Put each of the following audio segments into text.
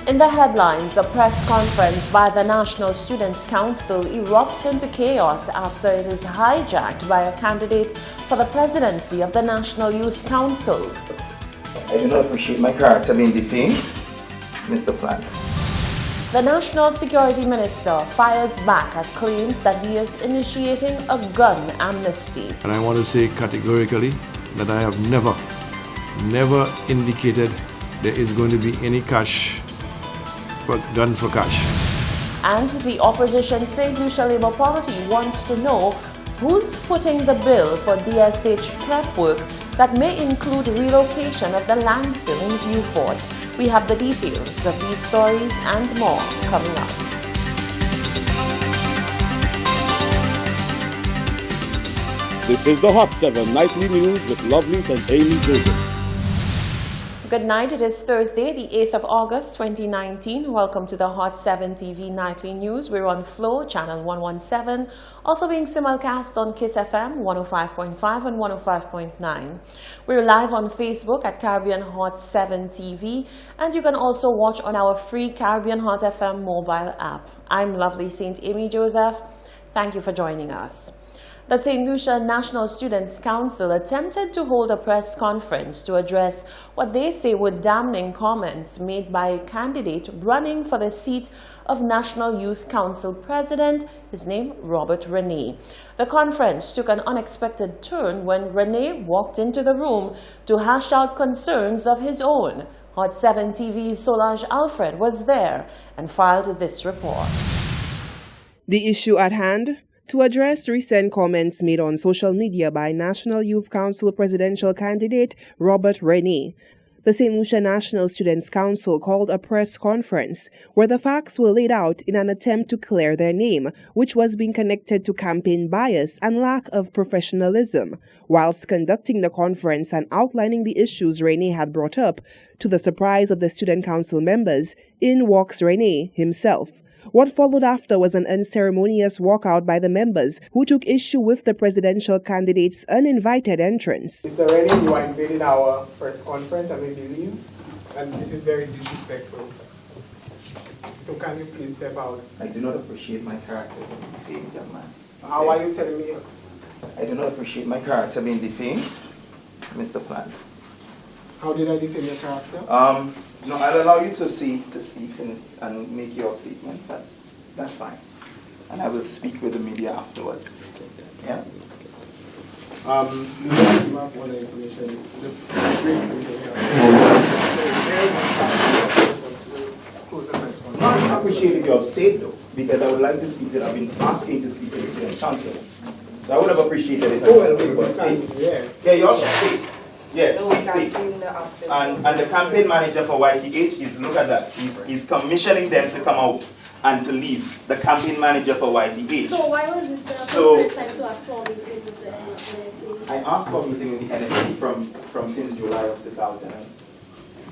In the headlines, a press conference by the National Students' Council erupts into chaos after it is hijacked by a candidate for the presidency of the National Youth Council. I do not appreciate my character being defamed, Mr. Plant. The National Security Minister fires back at claims that he is initiating a gun amnesty. And I want to say categorically that I have never indicated there is going to be any cash for guns for cash. And the opposition St. Lucia Labour Party wants to know who's footing the bill for DSH prep work that may include relocation of the landfill in Viewfort. We have the details of these stories and more coming up. This is the Hot 7 Nightly News with Lovelace and Amy Joseph. Good night. It is Thursday, the 8th of August, 2019. Welcome to the Hot 7 TV Nightly News. We're on Flow, channel 117, also being simulcast on Kiss FM 105.5 and 105.9. We're live on Facebook at Caribbean Hot 7 TV, and you can also watch on our free Caribbean Hot FM mobile app. I'm lovely St. Amy Joseph. Thank you for joining us. The St. Lucia National Students' Council attempted to hold a press conference to address what they say were damning comments made by a candidate running for the seat of National Youth Council President, his name Robert Rene. The conference took an unexpected turn when Rene walked into the room to hash out concerns of his own. Hot 7 TV's Solange Alfred was there and filed this report. The issue at hand? To address recent comments made on social media by National Youth Council presidential candidate Robert Rene, the St. Lucia National Students' Council called a press conference where the facts were laid out in an attempt to clear their name, which was being connected to campaign bias and lack of professionalism. Whilst conducting the conference and outlining the issues Rene had brought up, to the surprise of the Student Council members, in walks Rene himself. What followed after was an unceremonious walkout by the members who took issue with the presidential candidate's uninvited entrance. Mr. Rene, you are invading our press conference and we believe, and this is very disrespectful. So can you please step out? I do not appreciate my character being defamed, young man. How are you telling me? I do not appreciate my character being defamed, Mr. Plant. How did I defame your character? No, I'll allow you to speak and make your statements. That's fine. And I will speak with the media afterwards. Yeah? You have all the information. I appreciate your state though, because I would like to speak that I've been asking to speak to the student council. So I would have appreciated it. Yeah, you all should speak. Yes, please speak. And the campaign manager for YTH is, look at that, he's commissioning them to come out and to leave, the campaign manager for YTH. So why was this the appropriate time to ask for a meeting with the NSA? I asked for a meeting with the NSA from since July of 2000.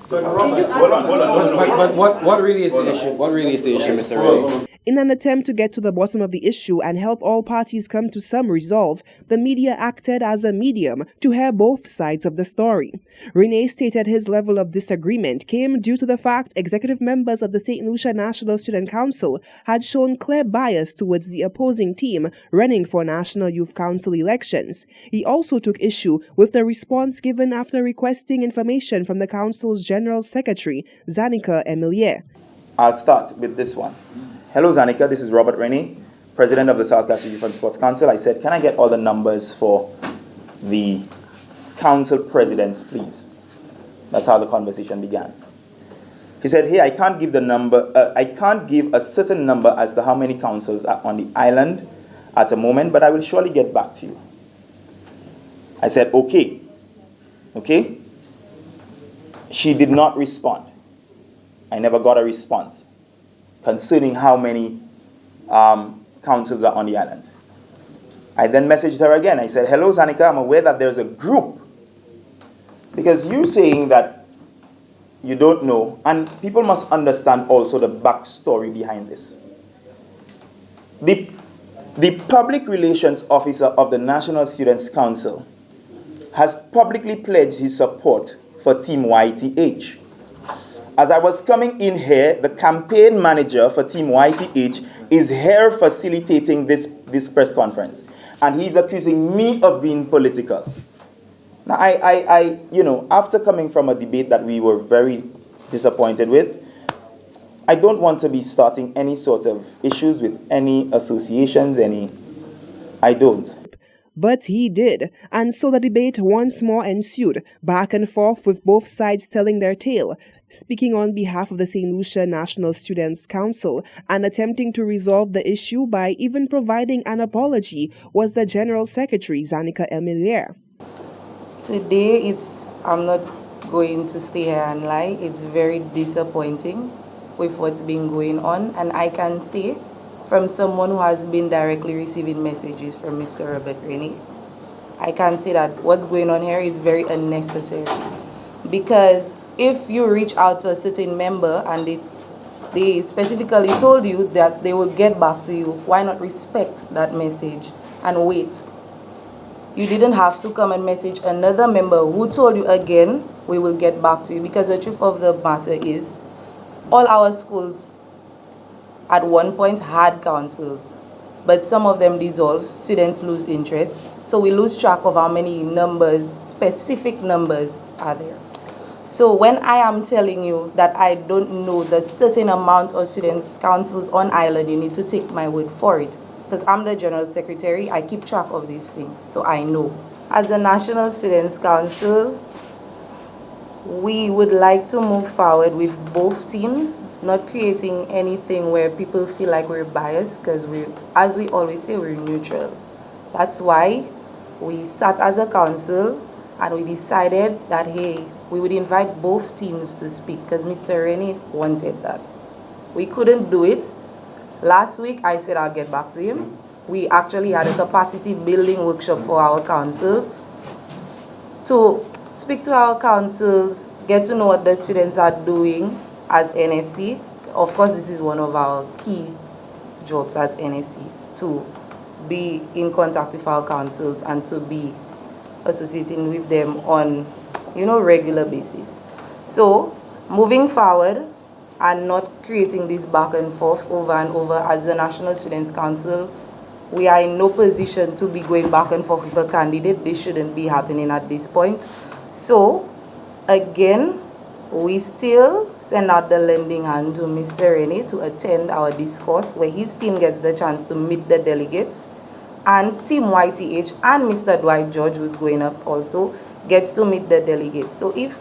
But Hold on. But what really is the issue? What really is the issue, Mr. Ray? In an attempt to get to the bottom of the issue and help all parties come to some resolve, the media acted as a medium to hear both sides of the story. Rene stated his level of disagreement came due to the fact executive members of the St. Lucia National Student Council had shown clear bias towards the opposing team running for National Youth Council elections. He also took issue with the response given after requesting information from the council's General Secretary, Zanika Emilier. I'll start with this one. Hello Zanika, this is Robert Rene, President of the South Coast Youth and Sports Council. I said, can I get all the numbers for the council presidents, please? That's how the conversation began. He said, hey, I can't give a certain number as to how many councils are on the island at the moment, but I will surely get back to you. I said, okay. She did not respond. I never got a response concerning how many councils are on the island. I then messaged her again. I said, hello, Zanika, I'm aware that there's a group. Because you're saying that you don't know, and people must understand also the backstory behind this. The public relations officer of the National Students' Council has publicly pledged his support for Team YTH. As I was coming in here, the campaign manager for Team YTH is here facilitating this press conference. And he's accusing me of being political. Now, after coming from a debate that we were very disappointed with, I don't want to be starting any sort of issues with any associations, I don't. But he did, and so the debate once more ensued, back and forth with both sides telling their tale. Speaking on behalf of the St. Lucia National Students' Council and attempting to resolve the issue by even providing an apology was the General Secretary, Zanika Emilier. Today, I'm not going to stay here and lie, it's very disappointing with what's been going on, and I can say from someone who has been directly receiving messages from Mr. Robert Rennie, I can say that what's going on here is very unnecessary. Because if you reach out to a certain member and they specifically told you that they will get back to you, why not respect that message and wait? You didn't have to come and message another member who told you again, we will get back to you. Because the truth of the matter is, all our schools at one point had councils, but some of them dissolved, students lose interest, so we lose track of how many numbers, specific numbers are there. So when I am telling you that I don't know the certain amount of students' councils on island, you need to take my word for it. Because I'm the General Secretary, I keep track of these things, so I know. As the National Students' Council, we would like to move forward with both teams, not creating anything where people feel like we're biased, because as we always say, we're neutral. That's why we sat as a council and we decided that, hey, we would invite both teams to speak, because Mr. Rennie wanted that. We couldn't do it. Last week, I said I'll get back to him. We actually had a capacity building workshop for our councils to speak to our councils, get to know what the students are doing as NSC. Of course, this is one of our key jobs as NSC, to be in contact with our councils and to be associating with them on, regular basis. So, moving forward and not creating this back and forth over and over, as the National Students' Council, we are in no position to be going back and forth with a candidate. This shouldn't be happening at this point. So, again, we still send out the lending hand to Mr. Rennie to attend our discourse where his team gets the chance to meet the delegates, and Team YTH and Mr. Dwight George, who's going up also, gets to meet the delegates. So if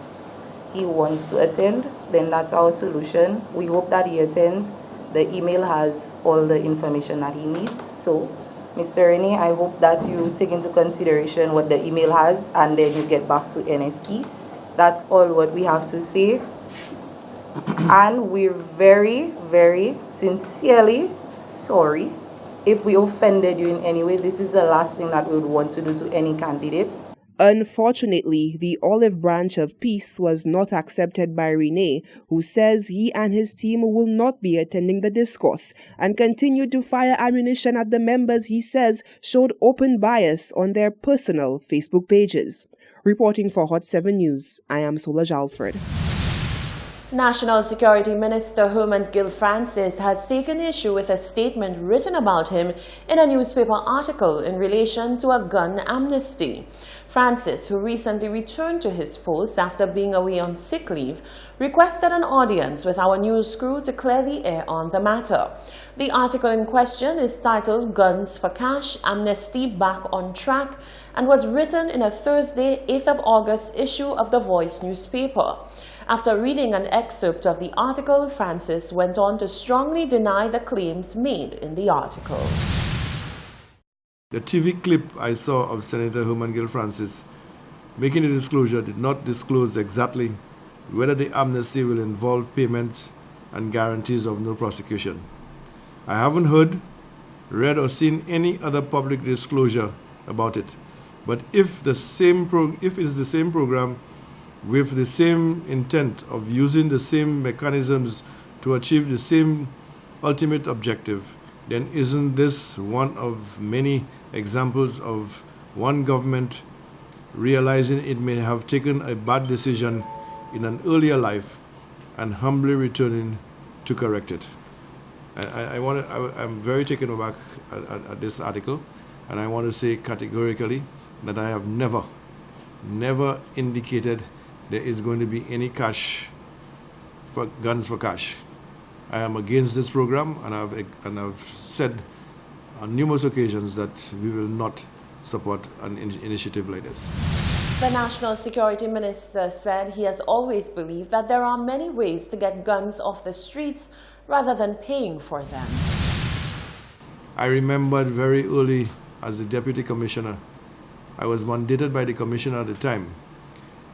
he wants to attend, then that's our solution. We hope that he attends. The email has all the information that he needs. So, Mr. Rennie, I hope that you take into consideration what the email has and then you get back to NSC. That's all what we have to say. And we're very, very sincerely sorry if we offended you in any way. This is the last thing that we would want to do to any candidate. Unfortunately, the olive branch of peace was not accepted by Rennie, who says he and his team will not be attending the discourse, and continued to fire ammunition at the members he says showed open bias on their personal Facebook pages. Reporting for Hot 7 News, I am Solange Alfred. National Security Minister Herman Gill Francis has taken issue with a statement written about him in a newspaper article in relation to a gun amnesty. Francis, who recently returned to his post after being away on sick leave, requested an audience with our news crew to clear the air on the matter. The article in question is titled "Guns for Cash, Amnesty Back on Track" and was written in a Thursday, 8th of August issue of The Voice newspaper. After reading an excerpt of the article, Francis went on to strongly deny the claims made in the article. The TV clip I saw of Senator Herman Gill Francis making the disclosure did not disclose exactly whether the amnesty will involve payment and guarantees of no prosecution. I haven't heard, read or seen any other public disclosure about it. But if it's the same program with the same intent of using the same mechanisms to achieve the same ultimate objective, then isn't this one of many examples of one government realizing it may have taken a bad decision in an earlier life and humbly returning to correct it. I'm very taken aback at this article, and I want to say categorically that I have never indicated there is going to be any cash for guns for cash. I am against this program, and I've said on numerous occasions that we will not support an initiative like this. The National Security Minister said he has always believed that there are many ways to get guns off the streets rather than paying for them. I remembered very early as the Deputy Commissioner, I was mandated by the Commissioner at the time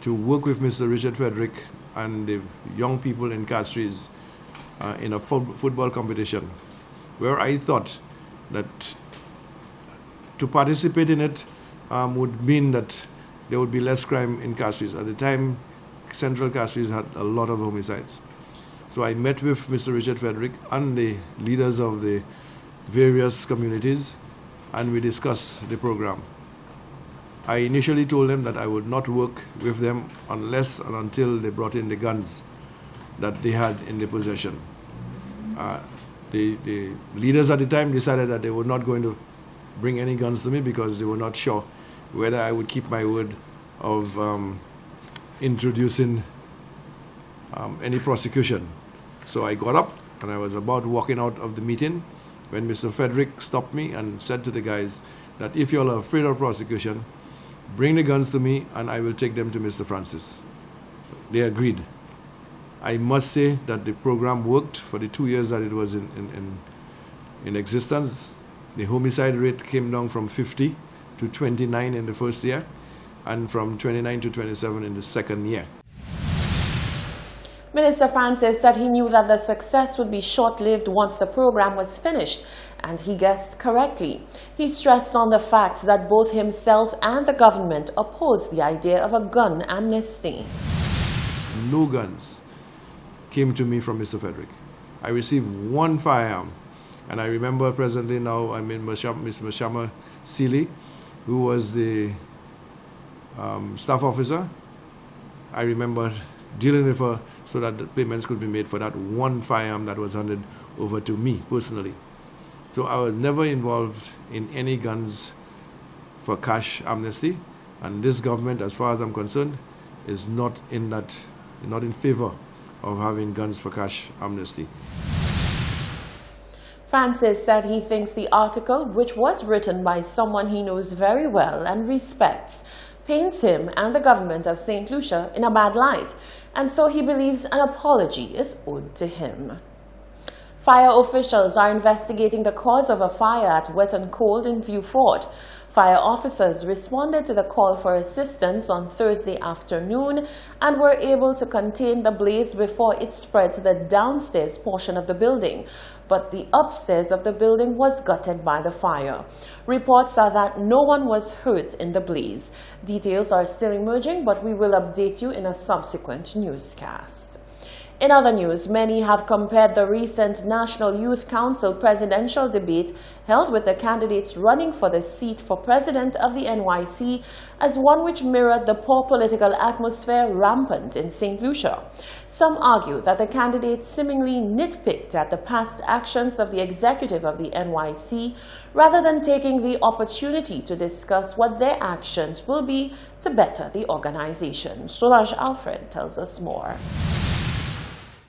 to work with Mr. Richard Frederick and the young people in Castries in a football competition, where I thought that to participate in it would mean that there would be less crime in Castries. At the time, Central Castries had a lot of homicides. So I met with Mr. Richard Frederick and the leaders of the various communities, and we discussed the program. I initially told them that I would not work with them unless and until they brought in the guns that they had in their possession. The leaders at the time decided that they were not going to bring any guns to me because they were not sure whether I would keep my word of introducing any prosecution. So I got up and I was about walking out of the meeting when Mr. Frederick stopped me and said to the guys that if you all are afraid of prosecution, bring the guns to me and I will take them to Mr. Francis. They agreed. I must say that the program worked for the 2 years that it was in existence. The homicide rate came down from 50 to 29 in the first year and from 29 to 27 in the second year. Minister Francis said he knew that the success would be short-lived once the program was finished, and he guessed correctly. He stressed on the fact that both himself and the government opposed the idea of a gun amnesty. No guns came to me from Mr. Frederick. I received one firearm, and I remember presently now I'm in Ms. Mashama Seeley, who was the staff officer. I remember dealing with her so that the payments could be made for that one firearm that was handed over to me personally. So I was never involved in any guns for cash amnesty, and this government, as far as I'm concerned, is not in favor of having guns for cash amnesty. Francis said he thinks the article, which was written by someone he knows very well and respects, paints him and the government of St. Lucia in a bad light, and so he believes an apology is owed to him. Fire officials are investigating the cause of a fire at Wet and Cold in View Fort. Fire officers responded to the call for assistance on Thursday afternoon and were able to contain the blaze before it spread to the downstairs portion of the building, but the upstairs of the building was gutted by the fire. Reports are that no one was hurt in the blaze. Details are still emerging, but we will update you in a subsequent newscast. In other news, many have compared the recent National Youth Council presidential debate held with the candidates running for the seat for president of the NYC as one which mirrored the poor political atmosphere rampant in St. Lucia. Some argue that the candidates seemingly nitpicked at the past actions of the executive of the NYC rather than taking the opportunity to discuss what their actions will be to better the organization. Solange Alfred tells us more.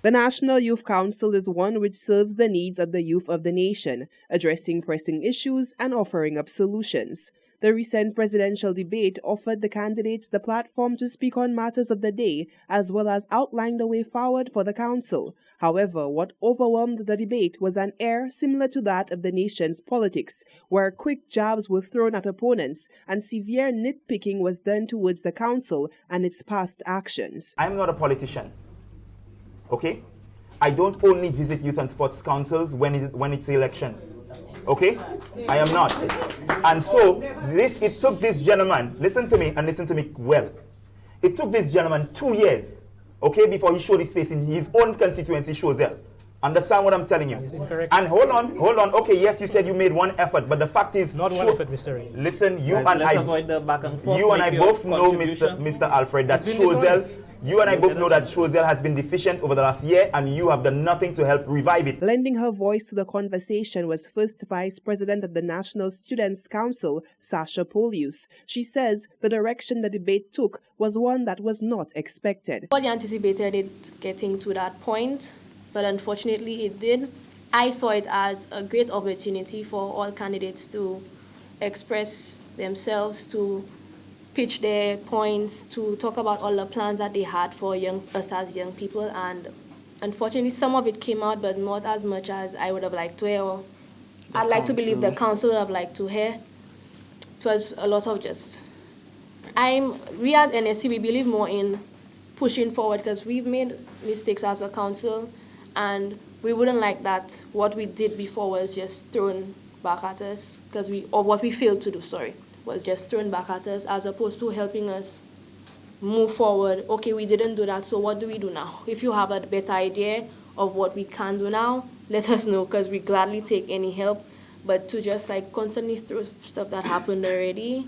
The National Youth Council is one which serves the needs of the youth of the nation, addressing pressing issues and offering up solutions. The recent presidential debate offered the candidates the platform to speak on matters of the day, as well as outline the way forward for the council. However, what overwhelmed the debate was an air similar to that of the nation's politics, where quick jabs were thrown at opponents and severe nitpicking was done towards the council and its past actions. I'm not a politician. Okay? I don't only visit youth and sports councils when it's the election. Okay? I am not. And so, it took this gentleman, listen to me and listen to me well. It took this gentleman 2 years, okay, before he showed his face in his own constituency, shows there. Understand what I'm telling you? It's incorrect. And hold on. Okay, yes, you said you made one effort, but the fact is, Not one effort, Mr. Ray. listen, you Let's and I, avoid the back and forth. you and I Make your both know, contribution. Mr. Alfred, that It's been dishonest. you and I both know that Chozel has been deficient over the last year, and you have done nothing to help revive it. Lending her voice to the conversation was first Vice President of the National Students' Council, Sasha Polius. She says the direction the debate took was one that was not expected. Nobody anticipated it getting to that point, but unfortunately it did. I saw it as a great opportunity for all candidates to express themselves, to pitch their points, to talk about all the plans that they had for us as young people. And unfortunately, some of it came out, but not as much as I would have liked to hear. Or I'd like to believe the council would have liked to hear. It was a lot of just... We as NSC, we believe more in pushing forward because we've made mistakes as a council, and we wouldn't like that what we did before was just thrown back at us, or what we failed to do, was just thrown back at us, as opposed to helping us move forward. Okay, we didn't do that, so what do we do now? If you have a better idea of what we can do now, let us know, because we gladly take any help. But to just constantly throw stuff that happened already,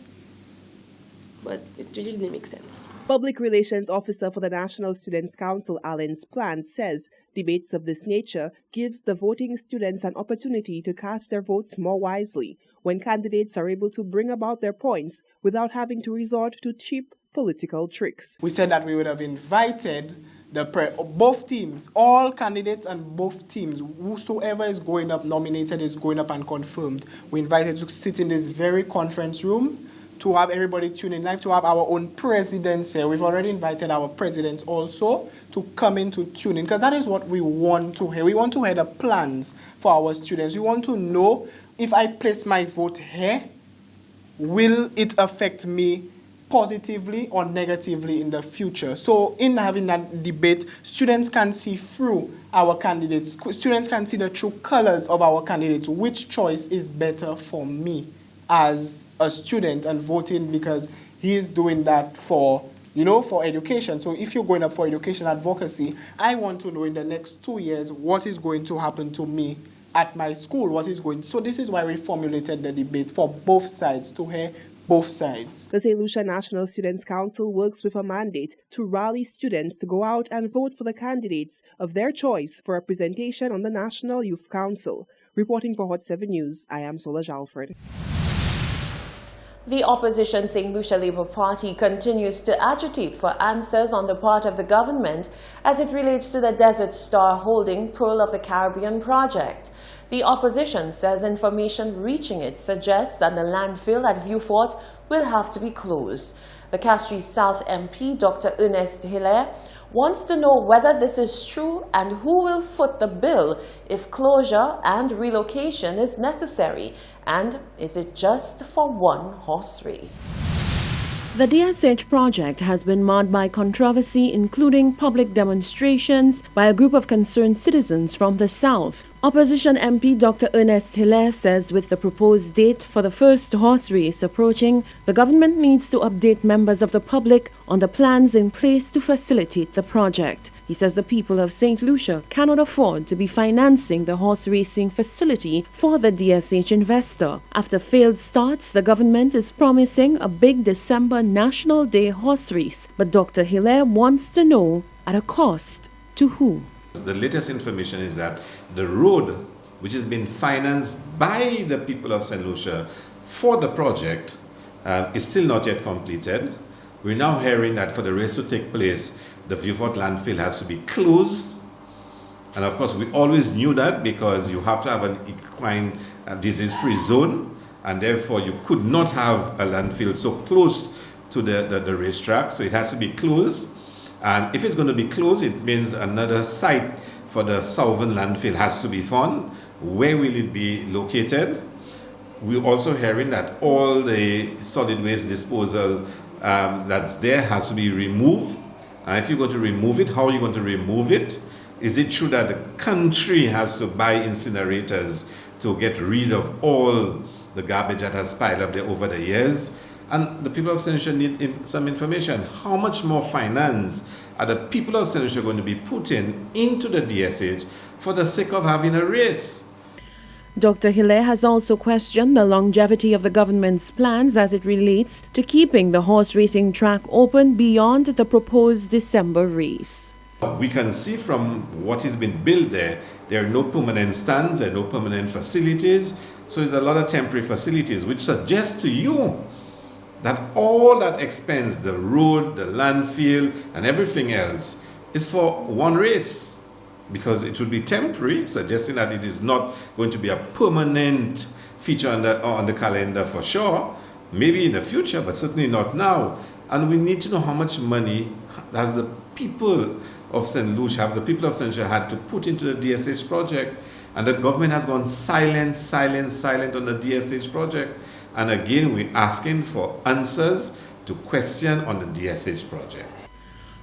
but it really didn't make sense. Public Relations Officer for the National Students' Council, Alan Splant, says debates of this nature gives the voting students an opportunity to cast their votes more wisely when candidates are able to bring about their points without having to resort to cheap political tricks. We said that we would have invited both teams, all candidates and both teams, whosoever is going up, nominated, is going up and confirmed. We invited to sit in this very conference room, to have everybody tune in live, to have our own presidents here. We've already invited our presidents also to come in to tune in, because that is what we want to hear. We want to hear the plans for our students. We want to know, if I place my vote here, will it affect me positively or negatively in the future? So in having that debate, students can see through our candidates. Students can see the true colors of our candidates. Which choice is better for me as a student and voting, because he is doing that for education. So if you're going up for education advocacy, I want to know in the next 2 years what is going to happen to me at my school, so this is why we formulated the debate for both sides, to hear both sides. The St. Lucia National Students' Council works with a mandate to rally students to go out and vote for the candidates of their choice for representation on the National Youth Council. Reporting for Hot 7 News, I am Solange Alfred. The opposition St. Lucia Labour Party continues to agitate for answers on the part of the government as it relates to the Desert Star Holding Pearl of the Caribbean project. The opposition says information reaching it suggests that the landfill at Vieux Fort will have to be closed. The Castries South MP, Dr. Ernest Hilaire, wants to know whether this is true and who will foot the bill if closure and relocation is necessary, and is it just for one horse race? The DSH project has been marred by controversy, including public demonstrations by a group of concerned citizens from the South. Opposition MP Dr. Ernest Hilaire says with the proposed date for the first horse race approaching, the government needs to update members of the public on the plans in place to facilitate the project. He says the people of St. Lucia cannot afford to be financing the horse racing facility for the DSH investor. After failed starts, the government is promising a big December National Day horse race, but Dr. Hilaire wants to know at a cost to who. The latest information is that the road, which has been financed by the people of St. Lucia for the project, is still not yet completed. We're now hearing that for the race to take place, the Vieux Fort landfill has to be closed. And of course, we always knew that because you have to have an equine disease-free zone, and therefore you could not have a landfill so close to the racetrack, so it has to be closed. And if it's going to be closed, it means another site for the Southern landfill has to be found. Where will it be located? We're also hearing that all the solid waste disposal that's there has to be removed. And if you're going to remove it, how are you going to remove it? Is it true that the country has to buy incinerators to get rid of all the garbage that has piled up there over the years? And the people of St. Lucia need some information. How much more finance are the people of St. Lucia going to be putting into the DSH for the sake of having a race. Dr. Hilaire has also questioned the longevity of the government's plans as it relates to keeping the horse racing track open beyond the proposed December race. We can see from what has been built there are no permanent stands, there are no permanent facilities, so there's a lot of temporary facilities, which suggests to you that all that expense, the road, the landfill, and everything else, is for one race, because it would be temporary, suggesting that it is not going to be a permanent feature on the calendar for sure, maybe in the future, but certainly not now. And we need to know how much money has the people of St. Lucia, have the people of St. Lucia had to put into the DSH project, and the government has gone silent on the DSH project. And again, we're asking for answers to question on the DSH project.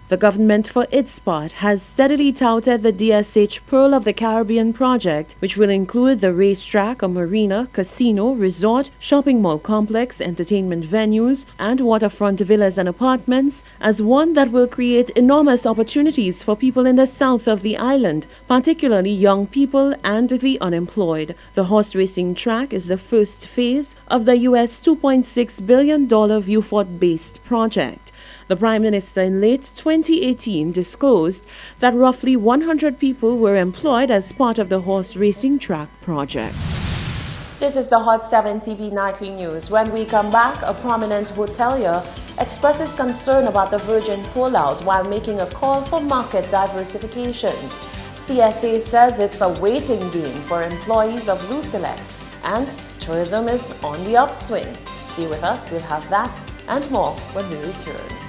The government, for its part, has steadily touted the DSH Pearl of the Caribbean project, which will include the racetrack, a marina, casino, resort, shopping mall complex, entertainment venues, and waterfront villas and apartments, as one that will create enormous opportunities for people in the south of the island, particularly young people and the unemployed. The horse racing track is the first phase of the US $2.6 billion Viewfort-based project. The Prime Minister in late 2018 disclosed that roughly 100 people were employed as part of the horse racing track project. This is the Hot 7 TV Nightly News. When we come back, a prominent hotelier expresses concern about the Virgin pullout while making a call for market diversification. CSA says it's a waiting game for employees of Lucelec, and tourism is on the upswing. Stay with us, we'll have that and more when we return.